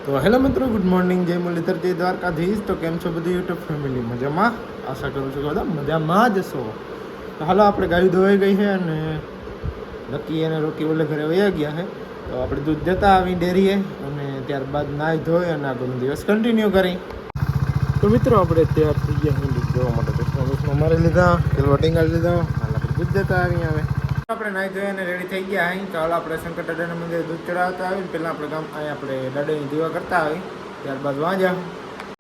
તો હેલો મિત્રો, good morning, જય મુરલીધર, જય દ્વારકાધીશ. તો કેમ છો બધી યુટ્યુબ ફેમિલી? મજામાં? આશા કરું છું કે બધા મજામાં જ છો. તો હાલો, આપણે ગાય ધોવાઈ ગઈ છે અને નક્કી અને રોકી ઓલે ઘરે વયા ગયા છે. તો આપણે દૂધ જતા આવી ડેરીએ અને ત્યારબાદ નાહી ધોઈ અને આગળનો દિવસ કન્ટિન્યુ કરી. તો મિત્રો, આપણે તૈયાર થઈ ગયા દૂધ જોવા માટે. દૂધમાં મારી લીધા, પેલો ટીંગાળી લીધો, હાલ આપણે દૂધ જતા આવી હવે. આપણે નાહી ધોઈ અને રેડી થઈ ગયા અહીં. ચાલો આપણે શંકર દાદાના મંદિરે દૂધ ચડાવતા આવીને પહેલાં આપણે ગામ અહીં આપણે દાદાની દીવા કરતા આવી, ત્યારબાદ વાંજા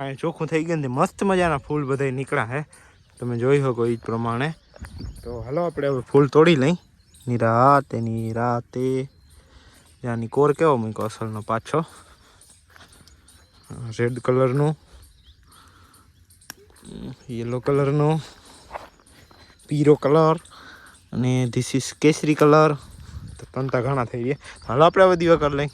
અહીં ચોખ્ખું થઈ ગયું ને મસ્ત મજાના ફૂલ બધા નીકળ્યા હે, તમે જોઈ શકો એ જ પ્રમાણે. તો હાલો આપણે હવે ફૂલ તોડી લઈ. નિરાતે ત્યાંની કોર કેવો મૂક્યો અસલનો પાછો, રેડ કલરનું, યલો કલરનું, પીરો કલર અને ધીસ ઇઝ કેસરી કલર. તો તંતા ઘણા થઈ ગયા. હાલો આપણે હવે દીવા કરી લઈ.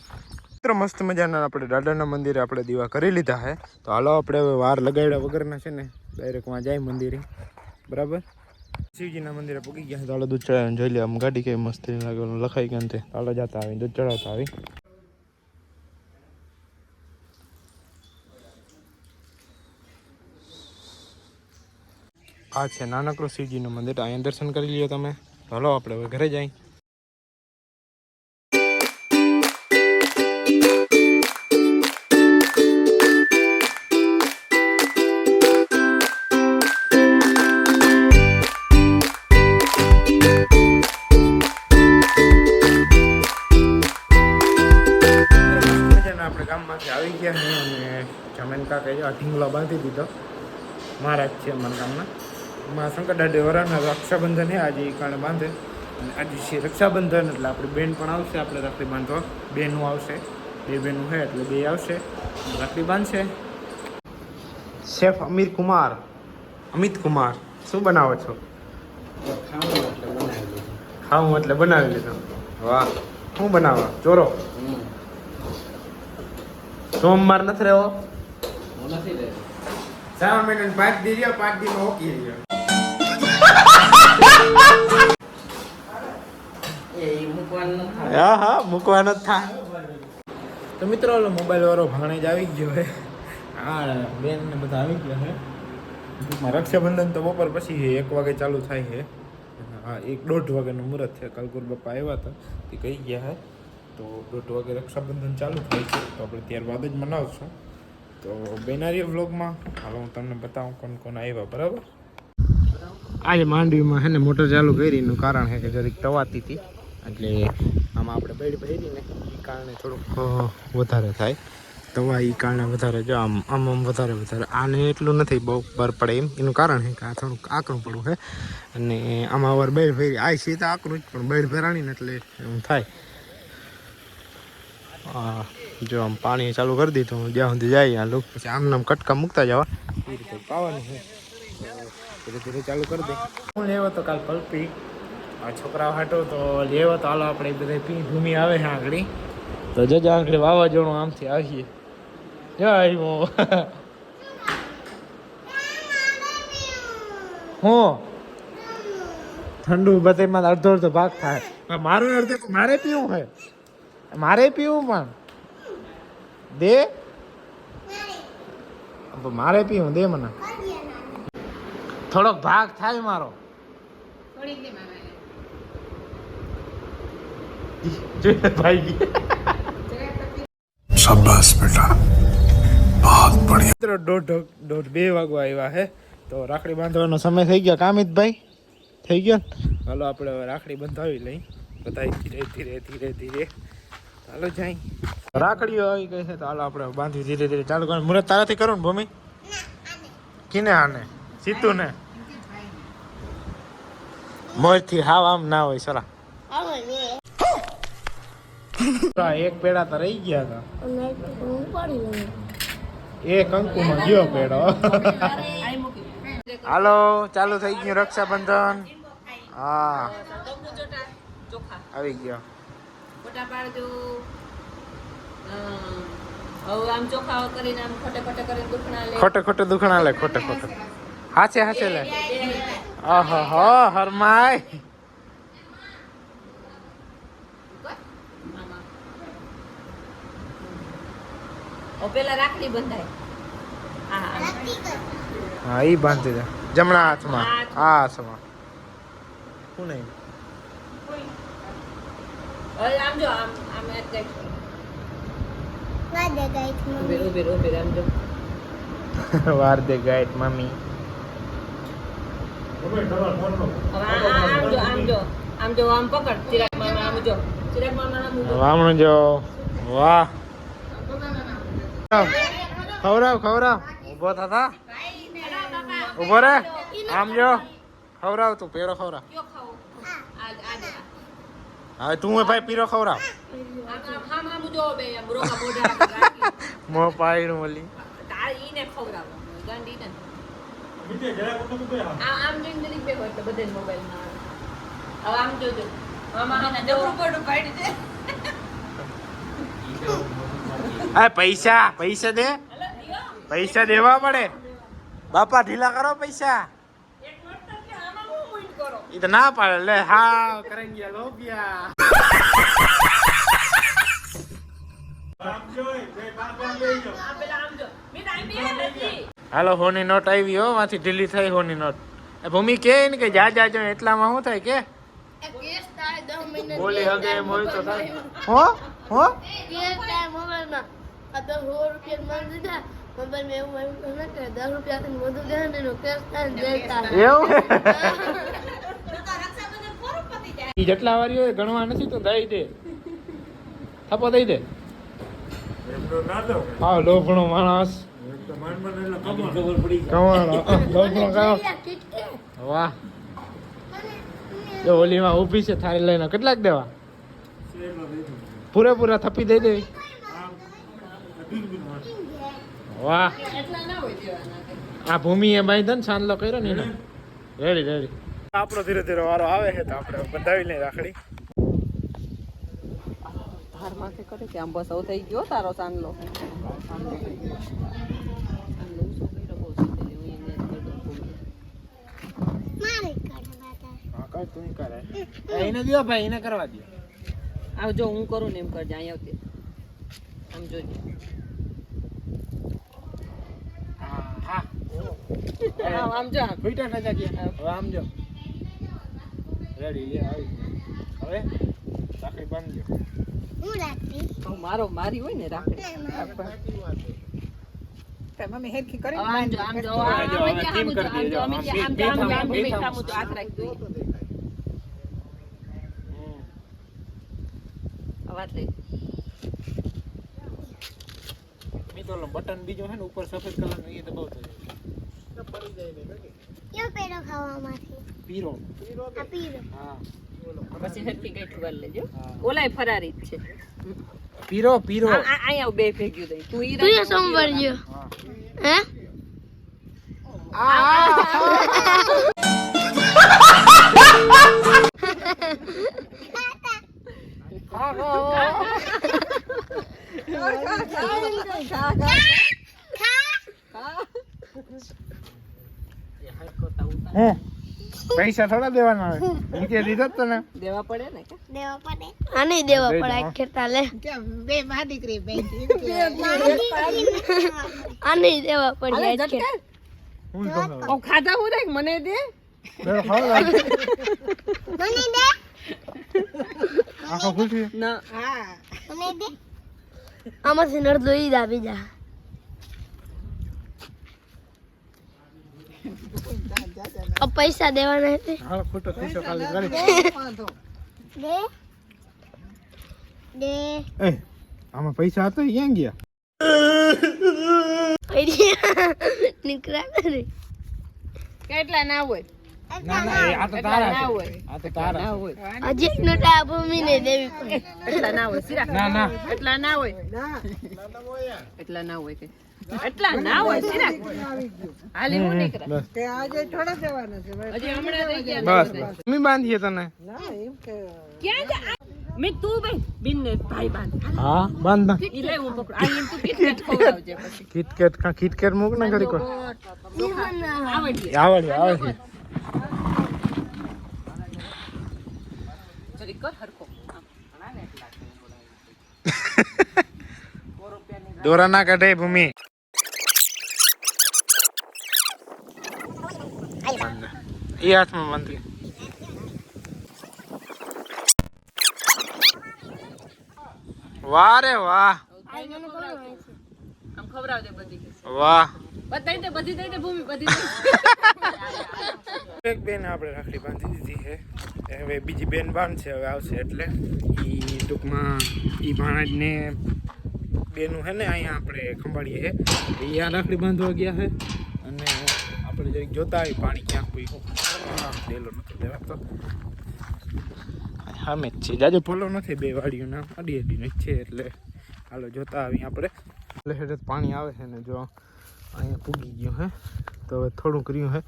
મિત્રો, મસ્ત મજાના આપણે દાદાના મંદિરે આપણે દીવા કરી લીધા છે. તો હાલો આપણે હવે વાર લગાડ્યા વગરના છે ને ડાયરેક્ટ વાં જાય મંદિરે. બરાબર, શિવજીના મંદિરે પૂગી ગયા. તો હાલો દૂધ ચડાવીને જોઈ લે, આમ ગાડી કઈ મસ્ત લાગે, લખાઈ ગયા ને. હાલો જતા આવી દૂધ ચડાવતા આવી. આ છે નાનકડું શિવજીનું મંદિર, અહીંયા દર્શન કરી લ્યો તમે. હાલો આપણે હવે ઘરે જઈએ. આપણે ગામમાંથી આવી ગયા છે અને જમીન કાંકે જો ઢીંગલો બાંધી દીધો. મહારાજ છે અમારા ગામના. એમાં શંકર દાદા વરાના રક્ષાબંધન છે આજે, એ કારણે બાંધે. અને આજે છે રક્ષાબંધન એટલે આપણી બેન પણ આવશે, આપણે રાખડી બાંધવા. બેનું આવશે, બે બેનું છે એટલે બે આવશે, રાખડી બાંધશે. શેફ અમિત કુમાર, શું બનાવો છો? ખાવું એટલે બનાવી લીધું. વાહ, શું બનાવવા? ચોરો? સોમવાર નથી રહેવો? સારા મહિને 5 દી રહ્યો, 5 દી ઓકી રહ્યો. હા, મૂકવાનો જ થાય. તો મિત્રો, ઓલો મોબાઈલ વાળો ભાણેજ આવી ગયો હે. હા, બેન ને બધા આવી ગયા હે. રક્ષાબંધન તો બપોર પછી 1 વાગે ચાલુ થાય છે. હા, 1-1.5 વાગ્યાનું મુહૂર્ત છે. કાલકુર બાપા આવ્યા હતા, તે કહી ગયા હે. તો 1.5 વાગે રક્ષાબંધન ચાલુ થાય છે. તો આપણે ત્યારબાદ જ મનાવશું. તો બેનારી વ્લોગમાં હાલો હું તમને બતાવું કોણ કોણ આવ્યા. બરાબર, આજે માંડવીમાં છે ને મોટર ચાલુ કરી એનું કારણ છે કે જરીક ટવાતી હતી, એટલે આમાં આપણે બેડ ભરી ને એ કારણે થોડુંક વધારે થાય. તવા એ કારણે વધારે જો આમ વધારે આને એટલું નથી બહુ બર પડે એમ. એનું કારણ છે કે આ થોડુંક આકરું પડવું છે. અને આમાં અવાર બેડ ભરી આ છે તો આકરું જ, પણ બેડ ભરાણી ને એટલે એવું થાય. હા, જો આમ પાણી ચાલુ કરી દીધું, જ્યાં સુધી જાય આ લોકો પછી આમ કટકા મૂકતા જવા, એ રીતે પાવાનું છે. ધીરે ધીરે ચાલુ કરી દે. હું લેવો તો કાલ પલ્પી આ છોકરા હાટો તો લેવો તો હાલો આપણે બધા પી ભૂમિ આવે છે આગળ. તો જજો આગળ વાવાઝોડું આમથી આવીએ. જો આવ્યો હું ઠંડુ બધામાં અડધો ભાગ થાય. મારું અડધો મારે પીવું છે, મારે પીવું પણ દે, મારે પીવું દે, મને થોડોક ભાગ થાય મારો. શાબાશ બેટા, બહુત બઢિયા. 1:30-2 વાગવા આવ્યા હે. તો રાખડી બાંધવાનો સમય થઈ ગયો. કામિતભાઈ થઈ ગયો. હાલો આપણે હવે રાખડી બંધાવી લઈ. બધા ધીરે ધીરે હાલો જાય. રાખડીઓ આવી ગઈ છે તો હાલો આપણે બાંધી ધીરે ધીરે ચાલુ કરો. મુરત તારાથી કરો ને ભૂમિ? કિને? આને સીતું ને મોરથી હાવ આમ ના હોય સરા. એક પેડા તો રહી ગયા હતા, એક અંકુમાં ગયો પેડો. હાલો ચાલુ થઈ ગયું રક્ષાબંધન. હા આવી ગયો. ખોટે દુખણા લે, ખોટે હાચે લે. આહા હરમાય. પેલા રાખડી બંધાય. હા હા ઈ બાંધી દે જમણા હાથમાં આ હાથમાં શું નહીં હવે આમ જો આમ આમ એક ગાઈડ ઉભે આમ જો વાર દે ગાઈડ મમ્મી હવે આમ જો આમ પકડ ચિરાગ મામા આમ જો ચિરાગ મામા આમ જો વામણ જો વાહ ખવરાવ ઊભો થા ઊભો રે આમ જો ખવરાવ તું પેરો ખવરાવ કયો ખાઓ આ દે હવે તું ભાઈ પીરો ખવરાવ આમ જો બે મુરોકા મોઢા રાખી મો પાઈનું ઓલી તાર ઈને ખવરાવો ગાંડી ને આમ જોઈને દરેક બે હોય તો બધે મોબાઈલ માં હવે આમ જોજો મામા આને ડબરું પડું પાડી દે આ પૈસા દે પૈસા દેવા પડે બાપા ઢીલા કરો પૈસા એક નોટ કે આમાં હું પોઈન્ટ કરો ઈ તો ના પાડે લે હા કરેં ગયા લોપિયા આ પેલા આમ જો મી ટાઈમ બે નથી હાલો હોની નોટ આવી હો માંથી ઢીલી થઈ હોની નોટ એ ભૂમિ કે ને કે જા જો એટલામાં શું થાય કે કેસ થાય 10 મહિના બોલી હગે એમ હોય તો થાય હો કેસ થાય મોબાઈલમાં આ તો 100 રૂપિયા માં દીધા મોબાઈલ મેં એવું ન કરે 10 રૂપિયા થી વધુ દે ને એનો કેસ થાય ને દેતા એવું તો રક્ષાબંધન કોરું પતી જાય ઈ જેટલા વારી હોય ગણવા નથી તો દઈ દે થપ્પો દઈ દે હા લોભણો માણસ વાહ જો ઓલીમાં ઊભી છે થાળી લઈને કેટલાક દેવા પૂરેપૂરા થપ્પી દઈ દેવી વાહ એટલા ના હોય દેવાના આ ભૂમિએ બાંધો ને સાંદલો કર્યો ને એને રેડી આપણો ધીરે ધીરે વારો આવે છે તો આપણે બંધાવી લઈએ રાખડી ધાર માથે કરે કે આમ બસ થઈ ગયો તારો સાંજલો હા કર તું કરે એને દિયો ભાઈ એને કરવા દે આવ જો હું કરું ને એમ કરજે અહીં આવતી આમ જોજે હા આમ જો ફૂટા ના જાગીએ હવે આમ જો રેડી લે આવી હવે રાખડી બાંધજો હું રાખતી મારી હોય ને રાખડી મમ્મી હેરખી કરી આમ જો આમ જો ટીમ કરી દે આમ તો હાથ રાખ દો વાત લઈ તો બટન બીજો છે ને ઉપર સફેદ કલરનું એ દબાવતો કયો પેલો ખાવામાંથી પીરો આ પીરો હા પછી હરખી ગઈ ઠુવાર લેજો ઓલાય ફરારી જ છે પીરો અહીંયા બે ભેગ્યું દઈ તું ઈ તું એ સંભાળજો હે પૈસા થોડા દેવાના હોય નીચે દીધા તને દેવા પડે ને કે દેવા પડે આ નહીં દેવા પડે ખેતા લે બે માં દીકરી બે આ નહીં દેવા પડે ખાધા હું રે મને દે મને દે આખો ખુશી ના હા મને દે આમાંથી નડદો ઈ દા બીજા अब पैसा देवाना है હાલ ખોટો પૈસો ખાલી કરી दे दे એ આમાં પૈસા હતા ક્યાં ગયા आइडिया निकला करे કેટલા ના હોય ના એ આ તો તારા છે. આ તો તારા ના છે. હોય अजय नोटा भूमि ने देवी पड़े એટલા ના હોય સિરા ના એટલા ના હોય એટલા ના હોય કે એટલા ના હોય સિરા હાલી હું નીકળે બસ તે આજે થોડા જવાના છે હજી હમણાં રહી ગયા બસ મમ્મી બાંધીએ તને ના એમ કે ક્યાં જા મેં તું ભાઈ બિન ને ભાઈ બાંધ હા બાંધ ના ઈ લે હું પકડ આ તું કિટકેટ ખવડાવજે પછી કિટકેટ મૂક ને ઘડી કો આવડી આવડે જરી કર હરખો દોરા ના કાઢે ભૂમિ. એ હાથમાં બાંધી. વાહ રે વાહ, આમ ખવડાવ દે બધી. વાહ. બધી દે ભૂમિ, બધી દે. એક બેન આપણે રાખડી બાંધી દીધી છે. હવે બીજી બેન બાંધશે, હવે આવશે એટલે ઈ ટૂંકમાં ઈ ભાણેજને બેનું છે ને અહીંયા આપણે ખંભાળીએ છે. એ આ રાખડી બાંધવા ગયા છે અને આપણે જરીક જોતા આવી પાણી ક્યાંક પૂછ્યું. ડેલો નતો દેવાતો. સામે જ છે, જાજો પોલો નથી, બે વાડીઓના અડી અડીને જ છે. એટલે હાલો જોતા આવી આપણે. એટલે હેઠે પાણી આવે છે ને જો અહીંયા પૂગી ગયું હે, તો હવે થોડુંક રહ્યું હે.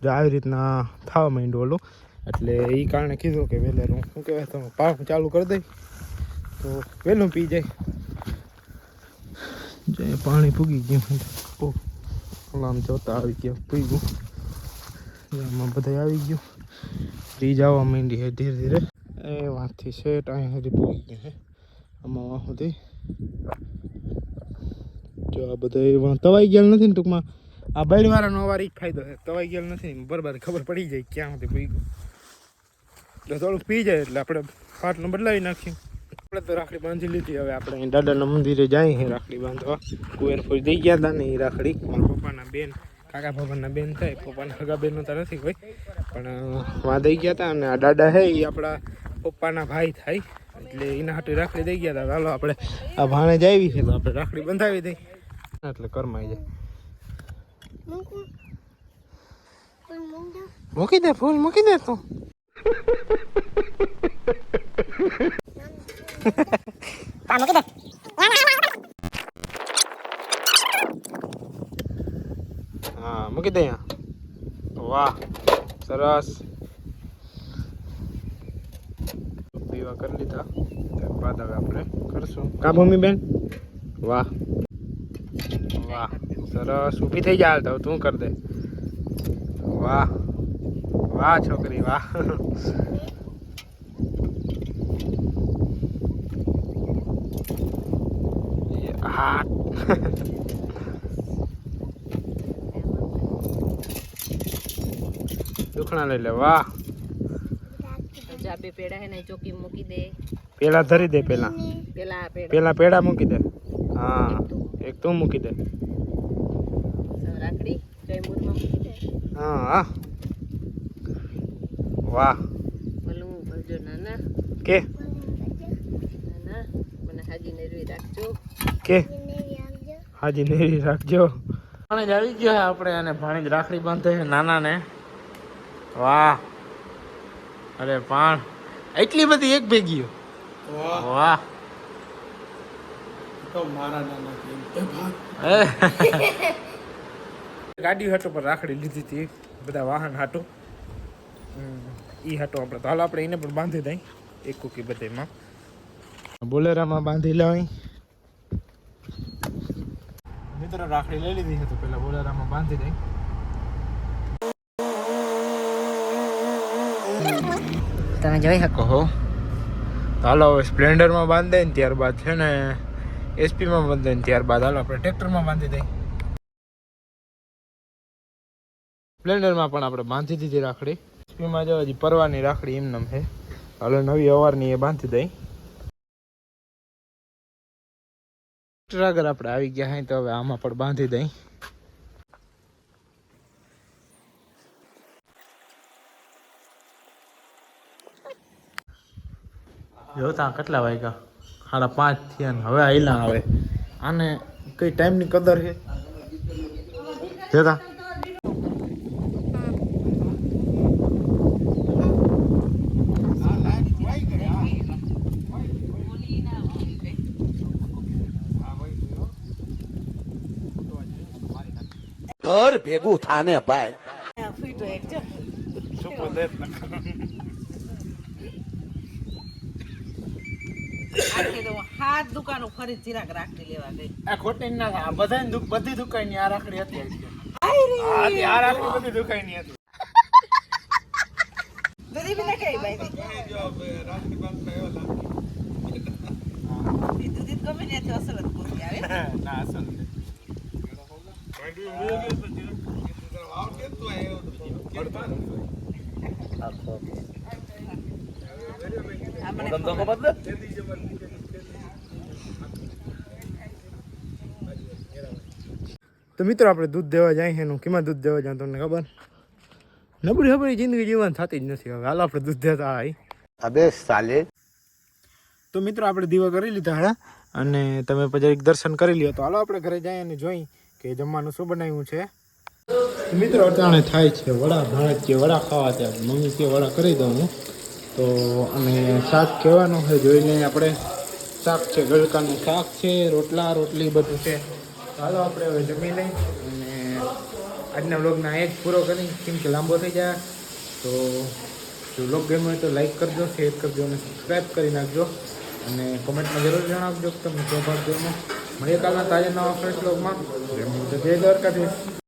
જો આવી રીતના થવા માંડ્યું ઓલું, એટલે એ કારણે કીધું કે વહેલેરું શું કહેવાય તમે પાક ચાલુ કરી દઈ તો વહેલું પી જાય. જે પાણી પૂગી ગયું, આમ જોતા આવી ગયા પૂગ્યું, આમાં બધા આવી ગયું. રીજ આવવા માંડી છે ધીરે ધીરે. એ વાંથી શેઠ અહીંયા સુધી પૂગી ગયું છે. આમાં વાં સુધી જો આ બધા તવાઈ ગયેલ નથી ને. ટૂંકમાં આ બળવાળાનો અવાર જ ફાયદો છે, તવાઈ ગયેલ નથી બરાબર ખબર પડી જાય ક્યાં સુધી પૂગ્યું. એટલે થોડુંક પી જાય એટલે આપણે પાટલું બદલાવી નાખ્યું. આપણે તો રાખડી બાંધી લીધી. હવે આપણે અહીં દાદાના મંદિરે જાય છે રાખડી બાંધવા. કુવેર ફૂલ દઈ ગયા હતા ને એ રાખડી મારા પપ્પાના બેન, કાકા પપ્પાના બેન થાય. પપ્પાના સગા બેન તો નથી કોઈ, પણ વાં દઈ ગયા હતા. અને આ દાદા છે એ આપણા પપ્પાના ભાઈ થાય, એટલે એના હાટુ રાખડી દઈ ગયા હતા. ચાલો આપણે આ ભાણે જ આવી છે તો આપણે રાખડી બંધાવી દઈ એટલે કરમાઈ જાય. મૂકી દે ફૂલ, મૂકી દે તું. હા મૂકી દે અહીંયા. વાહ સરસ. પીવા કરી લીધા ત્યારબાદ હવે આપણે કરશું. કા ભૂમિ બેન? વાહ વાહ સરસ. ઊભી થઈ જાય તો તું કર દે. વાહ વાહ છોકરી વાહ. હા દુખણા લઈ લે. વાહ. જા બે પેડા હે ને ચોકી મૂકી દે. પેલા ધરી દે. પેલા પેડા પેડા મૂકી દે. હા એક તું મૂકી દે. રાખડી જયમુરમાં મૂકી દે. હા હા વાહ. બોલું બોલજો નાના કે નાના મને હાજી નેરવી રાખજો. કે હાજી નેરી રાખજો. ભાણેજ આવી ગયો છે આપણે, અને ભાણેજ રાખડી બાંધે છે નાનાને. વાહ અરે પણ એટલી બધી એક ભેગી. વાહ તો મારા નાના ગાડી હાટો પર રાખડી લીધી હતી બધા વાહન હાટું. ઈ હાટો આપણે તો હાલ આપણે એને પણ બાંધી દઈ એક કુકી બધેમાં. બોલેરામાં બાંધી લાવી મિત્રો. રાખડી લઈ લીધી છે તો પેલા બોલેરામાં બાંધી દઈ. તમે જોઈ શકો. કહો તો હાલો હવે સ્પ્લેન્ડરમાં બાંધી દઈએ ને ત્યારબાદ છે ને એસપીમાં બાંધી દઈએ ને ત્યારબાદ હાલો આપણે ટ્રેક્ટરમાં બાંધી દઈએ. સ્પ્લેન્ડરમાં પણ આપણે બાંધી દીધી રાખડી. એસપીમાં જો હજી પરવાની રાખડી એમનેમ છે. હાલો નવી અવારની એ બાંધી દઈ. આગળ આપણે આવી ગયા હોય તો હવે આમાં પણ બાંધી દઈ. જોતા કેટલા વાગ્યા? 5:30 થયા ને હવે આયલા આવે. આને કઈ ટાઈમની કદર છે જોતા. ઘર ભેગું થાને ભાઈ. હાથ દુકાનો ફરી ચિરાગ રાખડી લેવા ગઈ. આ ખોટી ના થાય. આ બધી દુકાન ની આ રાખડી હતી. આ રાખડી બધી દુકાન ની હતી. દૂધી બી નાખી ભાઈ. દૂધી ગમે મને તો અસર જ કોઈ આવે ના અસલ તો મિત્રો આપણે દૂધ દેવા જાય એનું કેમાં દૂધ દેવા જાય તમને ખબર નબળી ખબરી જિંદગી જીવન થતી જ નથી હવે હાલો આપણે દૂધ દેતા આવી अबे साले તો મિત્રો આપણે દીવા કરી લીધા હતા અને તમે પછી દર્શન કરી લ્યો તો હાલો આપણે ઘરે જઈએ અને જોઈ કે જમવાનું શું બનાવ્યું છે મિત્રો અટાણે થાય છે વડા ભાણેજ કે વડા ખાવા છે મમ્મી કે વડા કરી દઉં હું તો અને શાક કહેવાનું છે જોઈ લઈએ આપણે શાક છે ગળકાનું શાક છે રોટલા રોટલી બધું છે ચાલો આપણે હવે જમી લઈ અને આજના વ્લોગના એક પૂરો કરી કેમ કે લાંબો થઈ જાય તો જો વ્લોગ ગમ્યો હોય તો લાઈક કરજો શેર કરજો અને સબસ્ક્રાઈબ કરી નાખજો અને કોમેન્ટમાં જરૂર જણાવજો કે તમને કેવો ભાગ ગમ્યો મળીએ કાલના તાજા નવા ફ્રેશ વ્લોગમાં જય દ્વારકાધીશ.